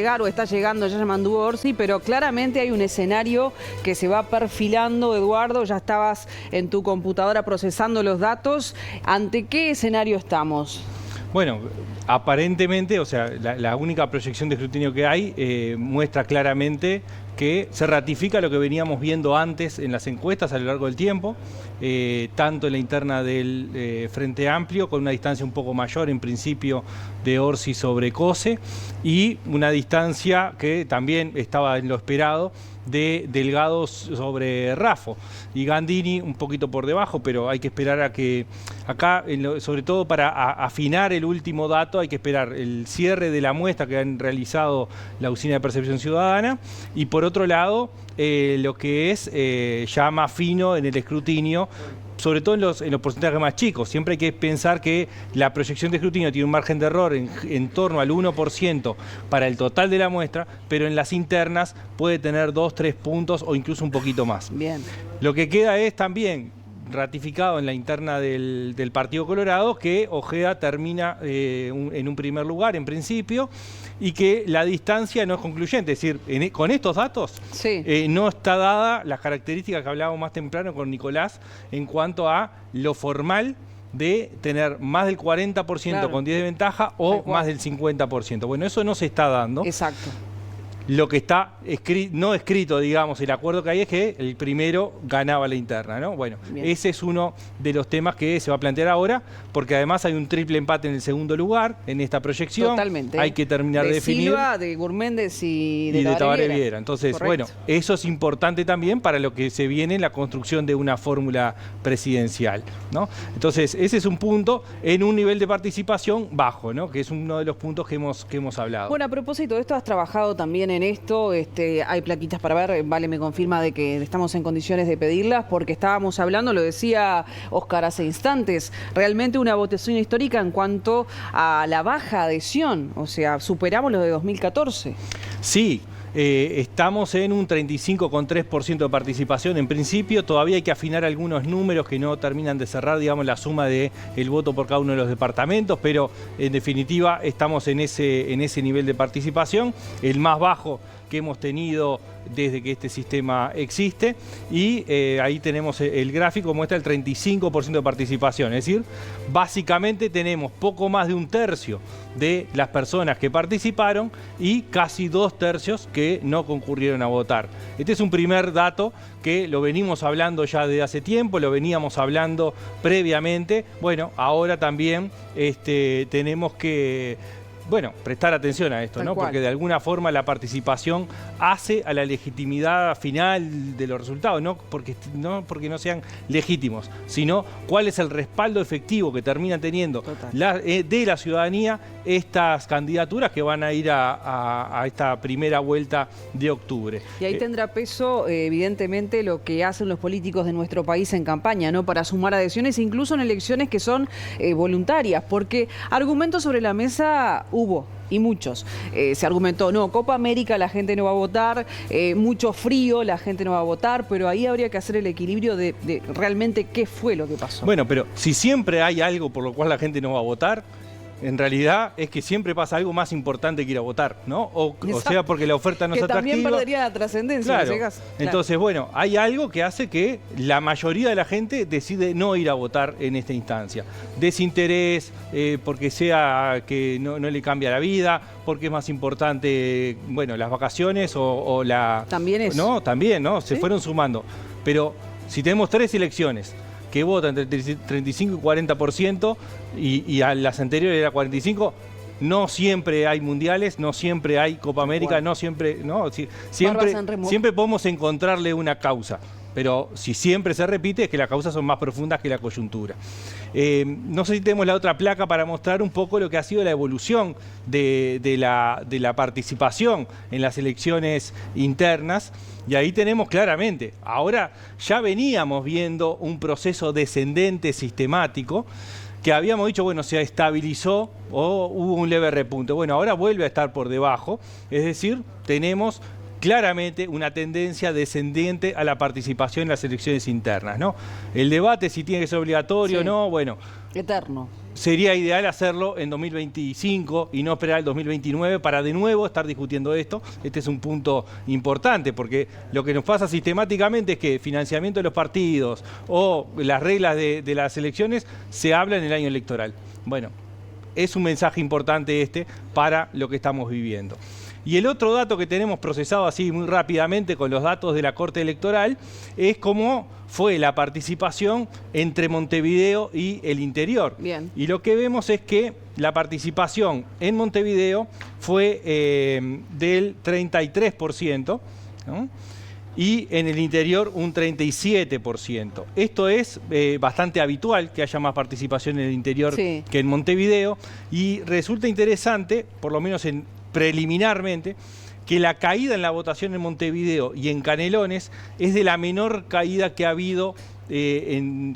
llegar o está llegando Yamandu Orsi, pero claramente hay un escenario que se va perfilando, Eduardo. Ya estabas en tu computadora procesando los datos. ¿Ante qué escenario estamos? Bueno, aparentemente, o sea, la única proyección de escrutinio que hay muestra claramente que se ratifica lo que veníamos viendo antes en las encuestas a lo largo del tiempo, tanto en la interna del Frente Amplio, con una distancia un poco mayor en principio de Orsi sobre Cose, y una distancia que también estaba en lo esperado de Delgado sobre Raffo, y Gandini un poquito por debajo, pero hay que esperar a que acá, sobre todo para afinar el último dato, hay que esperar el cierre de la muestra que han realizado la Usina de Percepción Ciudadana, y por otro lado lo que es ya más fino en el escrutinio, sobre todo en los porcentajes más chicos. Siempre hay que pensar que la proyección de escrutinio tiene un margen de error en torno al 1% para el total de la muestra, pero en las internas puede tener 2, 3 puntos o incluso un poquito más. Bien. Lo que queda es también ratificado en la interna del Partido Colorado que Ojeda termina en un primer lugar en principio, y que la distancia no es concluyente, es decir, con estos datos sí, no está dada las características que hablábamos más temprano con Nicolás en cuanto a lo formal de tener más del 40% claro, con 10 de ventaja o más del 50%. Bueno, eso no se está dando. Exacto. Lo que está no escrito, digamos, el acuerdo que hay es que el primero ganaba la interna, ¿no? Bueno, bien, ese es uno de los temas que se va a plantear ahora, porque además hay un triple empate en el segundo lugar en esta proyección. Totalmente. Hay que terminar de definir. Silva, de Gurméndez y de Tabaré Viera. Entonces, correcto, bueno, eso es importante también para lo que se viene en la construcción de una fórmula presidencial, ¿no? Entonces, ese es un punto en un nivel de participación bajo, ¿no? Que es uno de los puntos que hemos hablado. Bueno, a propósito de esto, has trabajado también en esto, hay plaquitas para ver, Vale me confirma de que estamos en condiciones de pedirlas, porque estábamos hablando, lo decía Oscar hace instantes, realmente una votación histórica en cuanto a la baja adhesión, o sea, superamos lo de 2014. Sí. Estamos en un 35,3% de participación. En principio todavía hay que afinar algunos números que no terminan de cerrar, digamos, la suma del voto por cada uno de los departamentos, pero en definitiva estamos en ese nivel de participación, el más bajo que hemos tenido desde que este sistema existe, y ahí tenemos el gráfico, muestra el 35% de participación, es decir, básicamente tenemos poco más de un tercio de las personas que participaron y casi 2 tercios que no concurrieron a votar. Este es un primer dato que lo venimos hablando ya desde hace tiempo, lo veníamos hablando previamente. Bueno, ahora también tenemos que prestar atención a esto, ¿no? Porque de alguna forma la participación hace a la legitimidad final de los resultados, no porque no sean legítimos, sino cuál es el respaldo efectivo que terminan teniendo de la ciudadanía estas candidaturas que van a ir a esta primera vuelta de octubre. Y ahí tendrá peso, evidentemente, lo que hacen los políticos de nuestro país en campaña, ¿no? Para sumar adhesiones, incluso en elecciones que son voluntarias, porque argumentos sobre la mesa hubo, y muchos. Se argumentó, no, Copa América la gente no va a votar, mucho frío, la gente no va a votar, pero ahí habría que hacer el equilibrio de realmente qué fue lo que pasó. Bueno, pero si siempre hay algo por lo cual la gente no va a votar, en realidad es que siempre pasa algo más importante que ir a votar, ¿no? O sea, porque la oferta no es atractiva. Que también perdería la trascendencia. Claro. En ese caso. Entonces, bueno, hay algo que hace que la mayoría de la gente decide no ir a votar en esta instancia. Desinterés, porque sea que no le cambia la vida, porque es más importante, bueno, las vacaciones o la... También eso. No, también, ¿no? Se fueron sumando. Pero si tenemos 3 elecciones que votan entre 35 y 40%, y a las anteriores era 45%, no siempre hay mundiales, no siempre hay Copa América, no siempre, ¿no? Siempre podemos encontrarle una causa. Pero si siempre se repite es que las causas son más profundas que la coyuntura. No sé si tenemos la otra placa para mostrar un poco lo que ha sido la evolución de la participación en las elecciones internas. Y ahí tenemos claramente, ahora ya veníamos viendo un proceso descendente sistemático que habíamos dicho, bueno, se estabilizó o hubo un leve repunte. Bueno, ahora vuelve a estar por debajo, es decir, tenemos claramente una tendencia descendiente a la participación en las elecciones internas, ¿no? El debate si tiene que ser obligatorio o no, bueno. Eterno. sería ideal hacerlo en 2025 y no esperar el 2029 para de nuevo estar discutiendo esto. Este es un punto importante porque lo que nos pasa sistemáticamente es que financiamiento de los partidos o las reglas de las elecciones se habla en el año electoral. Bueno, es un mensaje importante este para lo que estamos viviendo. Y el otro dato que tenemos procesado así muy rápidamente con los datos de la Corte Electoral es cómo fue la participación entre Montevideo y el interior. Bien. Y lo que vemos es que la participación en Montevideo fue del 33%, ¿no? Y en el interior un 37%. Esto es bastante habitual, que haya más participación en el interior que en Montevideo, y resulta interesante, por lo menos preliminarmente, que la caída en la votación en Montevideo y en Canelones es de la menor caída que ha habido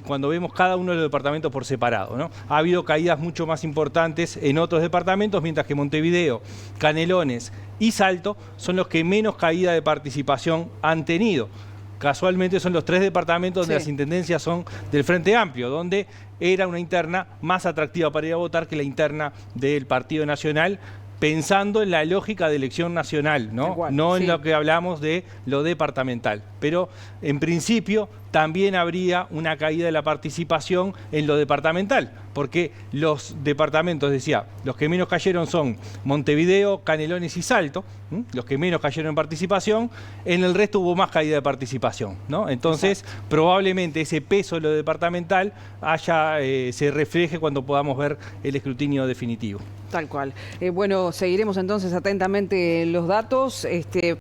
cuando vemos cada uno de los departamentos por separado, ¿no? Ha habido caídas mucho más importantes en otros departamentos, mientras que Montevideo, Canelones y Salto son los que menos caída de participación han tenido. Casualmente son los 3 departamentos donde las intendencias son del Frente Amplio, donde era una interna más atractiva para ir a votar que la interna del Partido Nacional, pensando en la lógica de elección nacional, ¿no? No en lo que hablamos de lo departamental. Pero en principio también habría una caída de la participación en lo departamental, porque los departamentos, decía, los que menos cayeron son Montevideo, Canelones y Salto, los que menos cayeron en participación. En el resto hubo más caída de participación, ¿no? Entonces, probablemente ese peso de lo departamental se refleje cuando podamos ver el escrutinio definitivo. Tal cual. Bueno, seguiremos entonces atentamente los datos.